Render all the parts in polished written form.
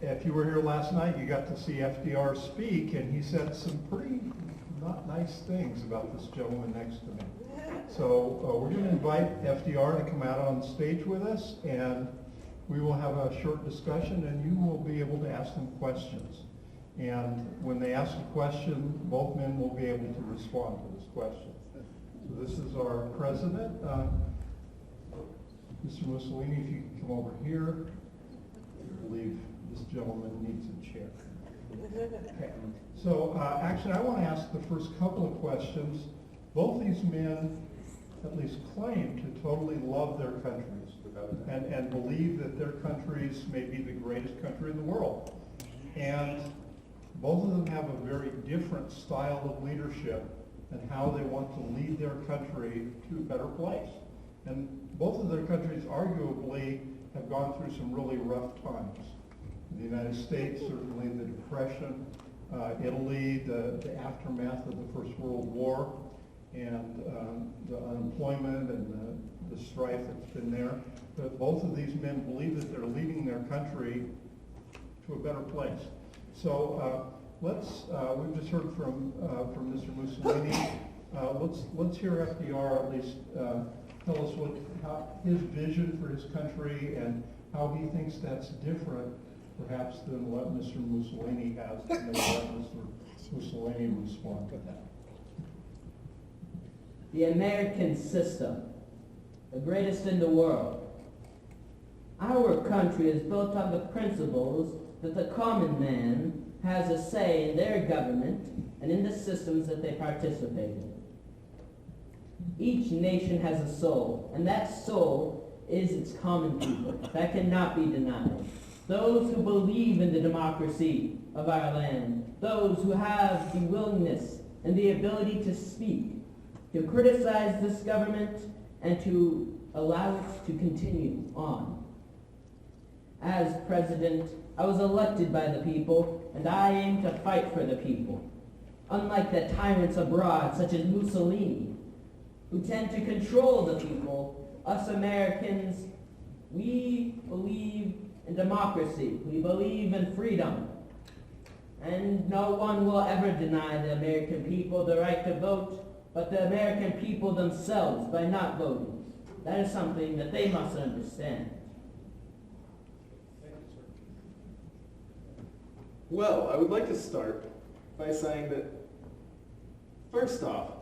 if you were here last night, you got to see FDR speak, and he said some pretty not nice things about this gentleman next to me. So we're going to invite FDR to come out on stage with us, and we will have a short discussion, and you will be able to ask them questions. And when they ask a question, both men will be able to respond to this question. So this is our president, Mr. Mussolini. If you can come over here, I believe this gentleman needs a chair. Okay. So actually, I want to ask the first couple of questions. Both these men at least claim to totally love their countries and believe that their countries may be the greatest country in the world. And both of them have a very different style of leadership and how they want to lead their country to a better place. And both of their countries arguably have gone through some really rough times. The United States, certainly the Depression, Italy, the aftermath of the First World War, and the unemployment and the strife that's been there. But both of these men believe that they're leading their country to a better place. So we've just heard from Mr. Mussolini. Let's hear FDR at least tell us how his vision for his country and how he thinks that's different perhaps than what Mr. Mussolini has, and then let Mr. Mussolini respond to that. The American system, the greatest in the world. Our country is built on the principles that the common man has a say in their government and in the systems that they participate in. Each nation has a soul, and that soul is its common people. That cannot be denied. Those who believe in the democracy of our land, those who have the willingness and the ability to speak, to criticize this government, and to allow it to continue on. As president, I was elected by the people, and I aim to fight for the people. Unlike the tyrants abroad, such as Mussolini, who tend to control the people, us Americans, we believe in democracy. We believe in freedom. And no one will ever deny the American people the right to vote, but the American people themselves by not voting. That is something that they must understand. Well, I would like to start by saying that, first off,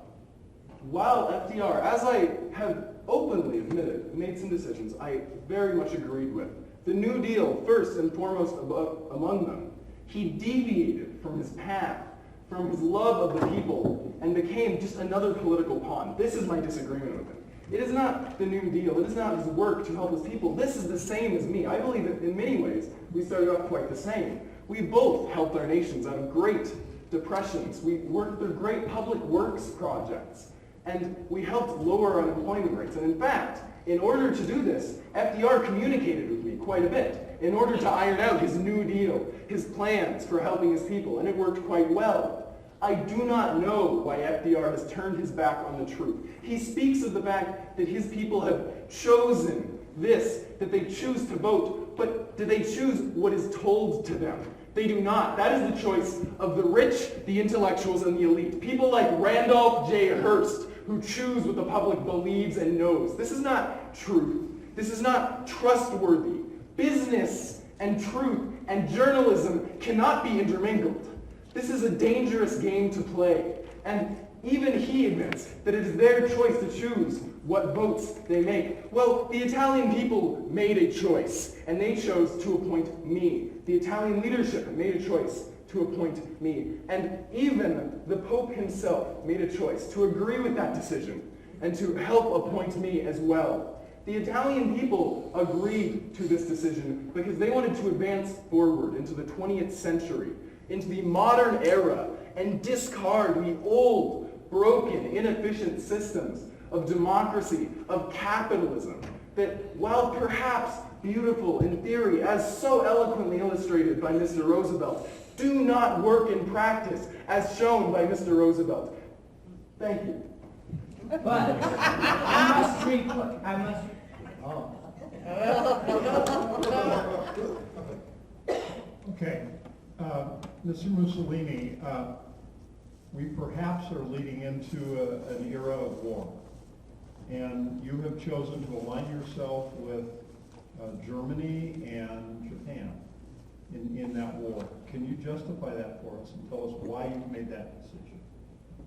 while FDR, as I have openly admitted, made some decisions I very much agreed with, the New Deal, first and foremost among them, he deviated from his path, from his love of the people, and became just another political pawn. This is my disagreement with him. It is not the New Deal. It is not his work to help his people. This is the same as me. I believe that in many ways we started off quite the same. We both helped our nations out of great depressions. We worked through great public works projects, and we helped lower unemployment rates. And in fact, in order to do this, FDR communicated with me quite a bit in order to iron out his New Deal, his plans for helping his people, and it worked quite well. I do not know why FDR has turned his back on the truth. He speaks of the fact that his people have chosen this, that they choose to vote, but do they choose what is told to them? They do not. That is the choice of the rich, the intellectuals, and the elite. People like Randolph J. Hearst, who choose what the public believes and knows. This is not truth. This is not trustworthy. Business and truth and journalism cannot be intermingled. This is a dangerous game to play. And even he admits that it is their choice to choose what votes they make. Well, the Italian people made a choice, and they chose to appoint me. The Italian leadership made a choice to appoint me. And even the Pope himself made a choice to agree with that decision and to help appoint me as well. The Italian people agreed to this decision because they wanted to advance forward into the 20th century, into the modern era, and discard the old, broken, inefficient systems of democracy, of capitalism, that while perhaps beautiful in theory, as so eloquently illustrated by Mr. Roosevelt, do not work in practice, as shown by Mr. Roosevelt. Thank you. But I must Okay, Mr. Mussolini, we perhaps are leading into an era of war, and you have chosen to align yourself with Germany and Japan in that war. Can you justify that for us and tell us why you've made that decision?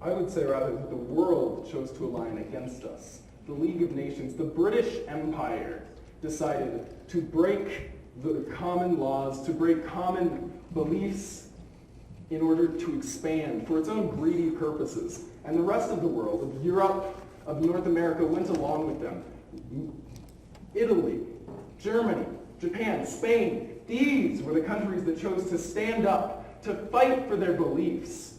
I would say rather that the world chose to align against us. The League of Nations, the British Empire, decided to break the common laws, to break common beliefs in order to expand for its own greedy purposes. And the rest of the world, of Europe, of North America, went along with them. Italy, Germany, Japan, Spain, these were the countries that chose to stand up, to fight for their beliefs,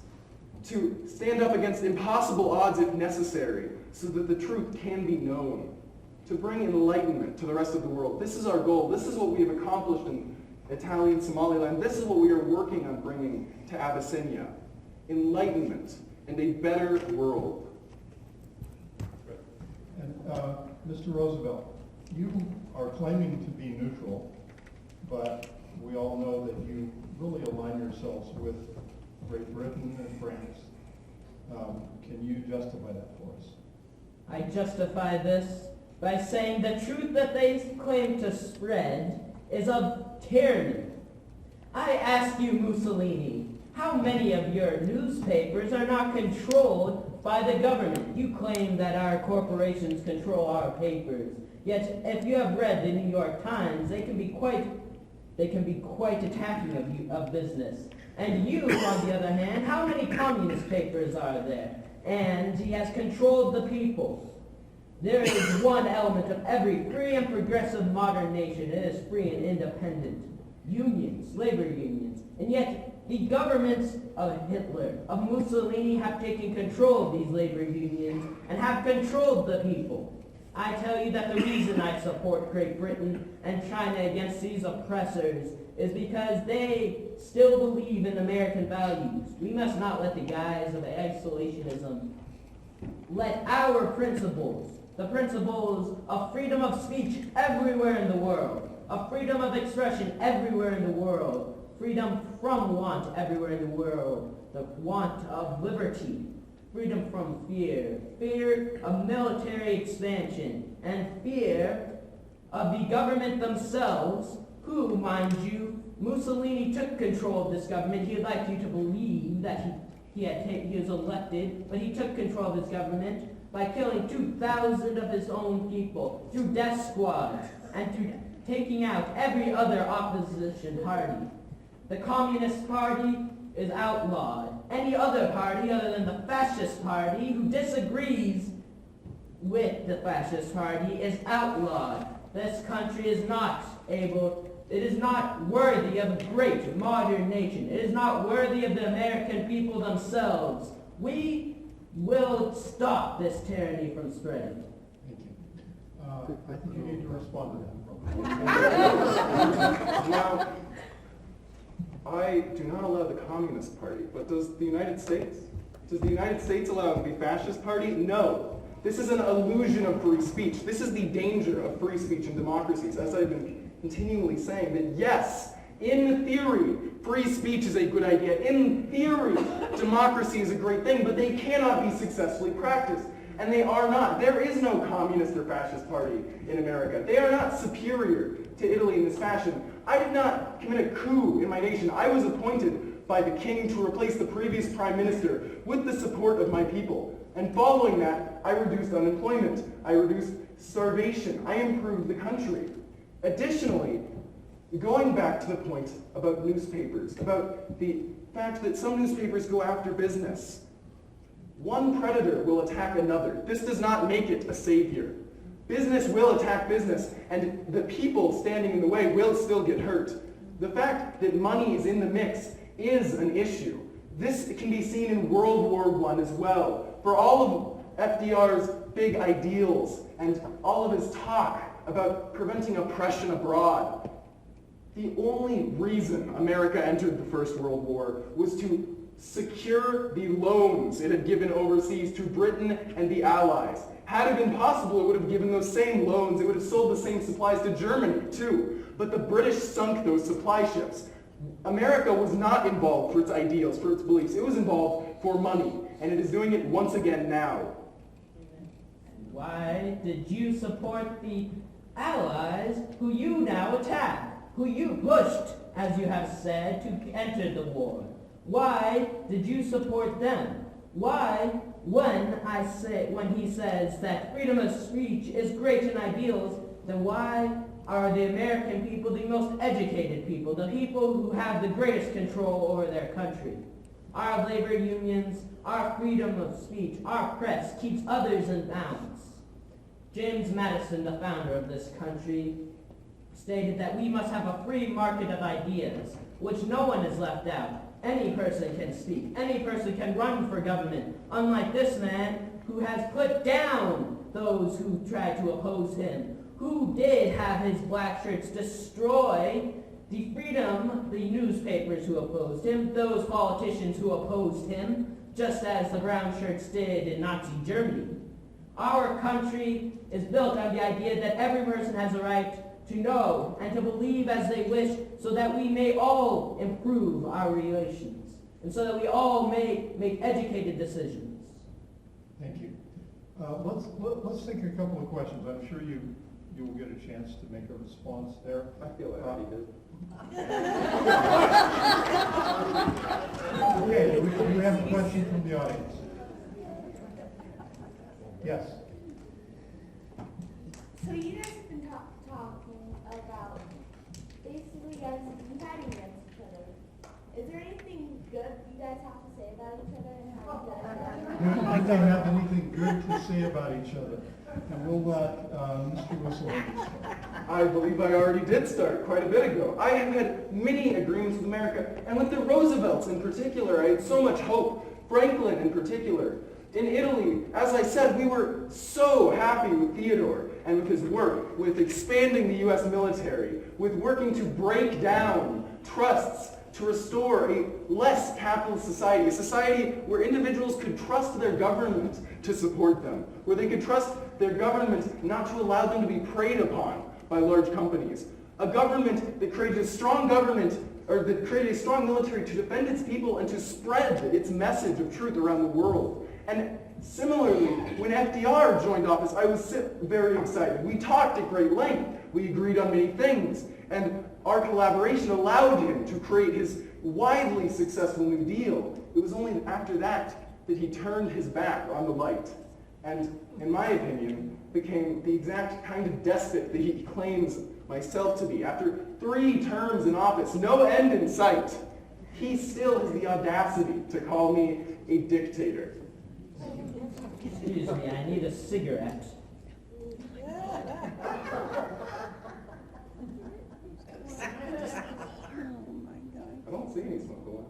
to stand up against impossible odds if necessary, so that the truth can be known, to bring enlightenment to the rest of the world. This is our goal. This is what we have accomplished in Italian Somaliland. This is what we are working on bringing to Abyssinia. Enlightenment and a better world. And Mr. Roosevelt, you are claiming to be neutral, but we all know that you really align yourselves with Great Britain and France. Can you justify that for us? I justify this by saying the truth that they claim to spread is of tyranny. I ask you, Mussolini, how many of your newspapers are not controlled by the government? You claim that our corporations control our papers. Yet, if you have read the New York Times, they can be quite attacking of business. And you, on the other hand, how many communist papers are there? And he has controlled the people. There is one element of every free and progressive modern nation. It is free and independent. Unions, labor unions. And yet, the governments of Hitler, of Mussolini, have taken control of these labor unions and have controlled the people. I tell you that the reason I support Great Britain and China against these oppressors is because they still believe in American values. We must not let the guise of isolationism let our principles, the principles of freedom of speech everywhere in the world, of freedom of expression everywhere in the world, freedom from want everywhere in the world, the want of liberty, freedom from fear, fear of military expansion, and fear of the government themselves, who, mind you, Mussolini took control of this government. He would like you to believe that he was elected, but he took control of his government by killing 2,000 of his own people through death squads and through taking out every other opposition party. The Communist Party is outlawed. Any other party other than the Fascist Party who disagrees with the Fascist Party is outlawed. This country is not it is not worthy of a great modern nation. It is not worthy of the American people themselves. We will stop this tyranny from spreading. Thank you. I think you need to respond to that. Now, I do not allow the Communist Party, but does the United States? Does the United States allow the Fascist Party? No. This is an illusion of free speech. This is the danger of free speech in democracies, as I've been continually saying, that yes, in theory, free speech is a good idea. In theory, democracy is a great thing, but they cannot be successfully practiced. And they are not. There is no communist or fascist party in America. They are not superior to Italy in this fashion. I did not commit a coup in my nation. I was appointed by the king to replace the previous prime minister with the support of my people. And following that, I reduced unemployment. I reduced starvation. I improved the country. Additionally, going back to the point about newspapers, about the fact that some newspapers go after business. One predator will attack another. This does not make it a savior. Business will attack business, and the people standing in the way will still get hurt. The fact that money is in the mix is an issue. This can be seen in World War I as well. For all of FDR's big ideals and all of his talk about preventing oppression abroad, the only reason America entered the First World War was to secure the loans it had given overseas to Britain and the Allies. Had it been possible, it would have given those same loans. It would have sold the same supplies to Germany, too. But the British sunk those supply ships. America was not involved for its ideals, for its beliefs. It was involved for money, and it is doing it once again now. Why did you support the allies who you now attack, who you pushed, as you have said, to enter the war? Why did you support them? Why, when he says that freedom of speech is great in ideals, then why are the American people the most educated people, the people who have the greatest control over their country? Our labor unions, our freedom of speech, our press keeps others in bounds. James Madison, the founder of this country, stated that we must have a free market of ideas, which no one is left out. Any person can speak. Any person can run for government, unlike this man who has put down those who tried to oppose him, who did have his black shirts destroy the freedom, the newspapers who opposed him, those politicians who opposed him, just as the brown shirts did in Nazi Germany. Our country is built on the idea that every person has a right to know and to believe as they wish, so that we may all improve our relations, and so that we all may make educated decisions. Thank you. Let's take a couple of questions. I'm sure you will get a chance to make a response there. I feel like I did. Okay, do we have a question from the audience? Yes. So you guys have been talking about basically guys competing against each other. Is there anything good you guys have to say about each other and how you guys I don't have anything good to say about each other. And we'll let Mr. Mussolini start. I believe I already did start quite a bit ago. I have had many agreements with America, and with the Roosevelts in particular, I had so much hope. Franklin in particular. In Italy, as I said, we were so happy with Theodore and with his work, with expanding the U.S. military, with working to break down trusts, to restore a less capitalist society, a society where individuals could trust their government to support them, where they could trust their government not to allow them to be preyed upon by large companies. A government that created a strong military to defend its people and to spread its message of truth around the world. And similarly, when FDR joined office, I was very excited. We talked at great length. We agreed on many things. And our collaboration allowed him to create his widely successful New Deal. It was only after that he turned his back on the light and, in my opinion, became the exact kind of despot that he claims myself to be. After 3 terms in office, no end in sight, he still has the audacity to call me a dictator. Excuse me, I need a cigarette. I don't see any smoke going.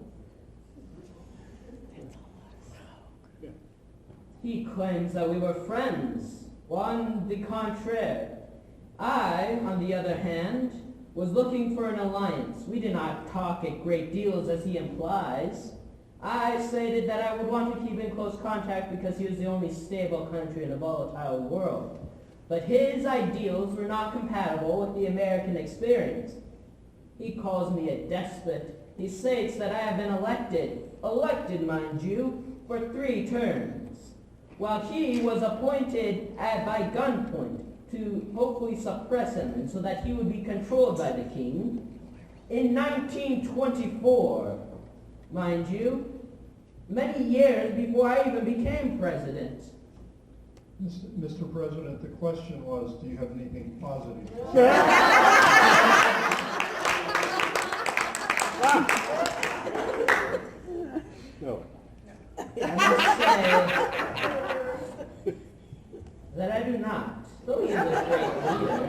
He claims that we were friends. On the contraire, I, on the other hand, was looking for an alliance. We did not talk at great deals as he implies. I stated that I would want to keep in close contact because he was the only stable country in a volatile world. But his ideals were not compatible with the American experience. He calls me a despot. He states that I have been elected, mind you, for 3 terms, while he was appointed by gunpoint to hopefully suppress him and so that he would be controlled by the king. In 1924, mind you, many years before I even became president. Mr. President, the question was, do you have anything positive to say? No. I must say that I do not. Though he is a great leader,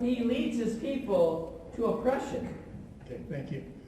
he leads his people to oppression. Okay, thank you.